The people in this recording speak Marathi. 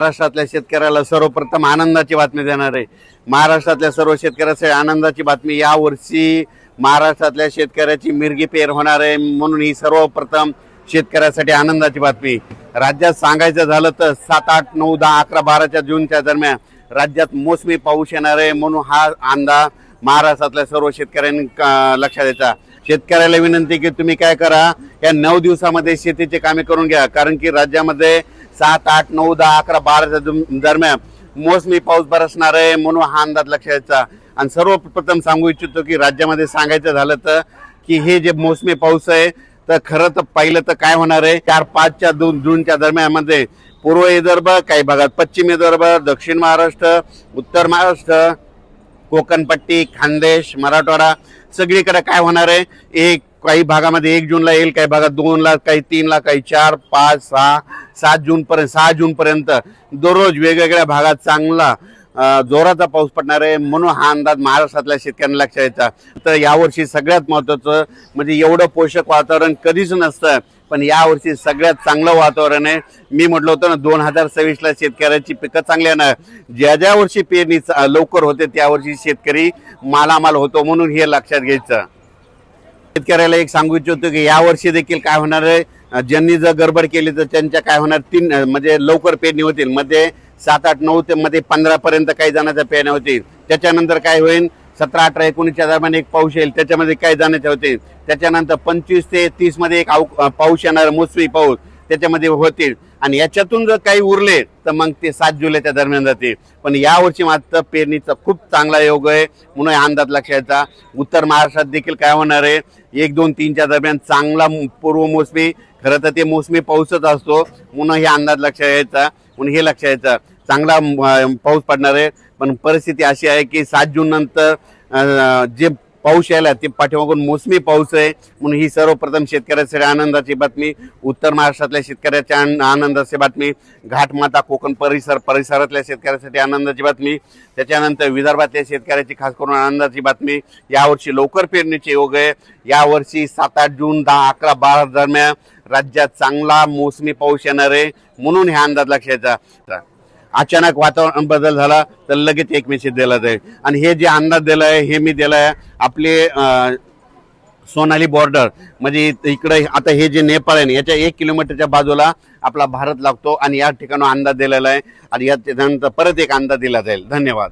महाराष्ट्रातल्या शेतकऱ्याला सर्वप्रथम आनंदाची बातमी देणार आहे। महाराष्ट्रातल्या सर्व शेतकऱ्यांसाठी आनंदाची बातमी, या वर्षी महाराष्ट्रातल्या शेतकऱ्याची मिरगी पेर होणार आहे, म्हणून ही सर्वप्रथम शेतकऱ्यासाठी आनंदाची बातमी। राज्यात सांगायचं झालं तर 7, 8, 9, 10, 11, 12 जूनच्या दरम्यान राज्यात मोसमी पाऊस येणार आहे, म्हणून हा अंदाज महाराष्ट्रातल्या सर्व शेतकऱ्यांनी लक्षात द्यायचा। शेतकऱ्याला विनंती की तुम्ही काय करा, या 9 दिवसामध्ये शेतीचे कामे करून घ्या, कारण की राज्यामध्ये 7, 8, 9, 10, 11, 12 दरम्यान मोसमी पाऊस बरसणार आहे, म्हणून हा अंदाज लक्षात द्यायचा। आणि सर्वप्रथम सांगू इच्छितो की राज्यामध्ये सांगायचं झालं तर की हे जे मोसमी पाऊस आहे तर खरं तर पहिलं तर काय होणार आहे, 4-5 जूनच्या दरम्यान मध्ये पूर्व विदर्भ, काही भागात पश्चिम विदर्भ, दक्षिण महाराष्ट्र, उत्तर महाराष्ट्र, कोकणपट्टी, खानदेश, मराठवाडा सगळीकडे काय होणार आहे, काही भागामध्ये 1 जूनला येईल, काही भागात 2 ला, काही 3 ला, काही 4, 5, 6, 6 जून पर्यंत दररोज वेगवेगळ्या भागात चांगला जोराचा पाऊस पडणार आहे, म्हणून हा अंदाज महाराष्ट्रातल्या शेतकऱ्यांना लक्षात यायचा। तर यावर्षी सगळ्यात महत्त्वाचं म्हणजे एवढं पोषक वातावरण कधीच नसतं, पण यावर्षी सगळ्यात चांगलं वातावरण आहे। मी म्हटलं होतं ना 2026 ला शेतकऱ्याची पिकं चांगली येणार, ज्या वर्षी पेरणी लवकर होते त्या वर्षी शेतकरी मालामाल होतो, म्हणून हे लक्षात घ्यायचं। शेतकऱ्याला एक सांगू इच्छितो की यावर्षी देखील काय होणार आहे, ज्यांनी जर गडबड केली तर त्यांच्या काय होणार, 3 म्हणजे लवकर पेरणी होतील, मध्ये 7, 8, 9 ते मध्ये 15 पर्यंत काही जणांच्या पेरण्या होतील। त्याच्यानंतर काय होईल, 17, 18, 19 दरम्यान एक पाऊस येईल, त्याच्यामध्ये काही जाण्याचे होतील। त्याच्यानंतर 25 ते 30 मध्ये एक पाऊस येणार, मोसमी पाऊस त्याच्यामध्ये होतील, आणि याच्यातून जर काही उरले तर मग ते 7 जुलैच्या दरम्यान जाते। पण यावर्षी मात्र पेरणीचा खूप चांगला योग आहे, म्हणून अंदाज लक्षात। उत्तर महाराष्ट्रात देखील काय होणार आहे, 1, 2, 3च्या दरम्यान चांगला पूर्व मोसमी, खरं तर ते मोसमी पाऊसच असतो, म्हणून हे अंदाज लक्षात यायचा, म्हणून हे लक्षात यायचं चांगला पाऊस पडणार आहे। पण परिस्थिती अशी आहे की 7 जून नंतर जे पाऊस यायला ते पाठीमागून मोसमी पाऊस आहे, म्हणून ही सर्वप्रथम शेतकऱ्यासाठी आनंदाची बातमी। उत्तर महाराष्ट्रातल्या शेतकऱ्याच्या आनंदाची बातमी, घाटमाता कोकण परिसरातल्या शेतकऱ्यासाठी आनंदाची बातमी, त्याच्यानंतर विदर्भातल्या शेतकऱ्याची खास करून आनंदाची बातमी। यावर्षी लवकर पेरणीचे योग आहे, यावर्षी 7, 8 जून, 10, 11, 12 दरम्यान राज्यात चांगला मोसमी पाऊस येणार आहे, म्हणून हे अंदाज लक्षात यायचा। अचानक वातावरण बदल झाला तर लगेच एक मेसेज दिला जाईल, आणि हे जे अंदाज दिलाय हे मी दिलाय आपले सोनाली बॉर्डर, म्हणजे इकडे आता हे जे नेपाळ आहे याच्या 1 किलोमीटरच्या बाजूला आपला भारत लागतो, आणि या ठिकाणी अंदाज दिलेला आहे, आणि याच्यानंतर परत एक अंदाज दिला जाईल। धन्यवाद।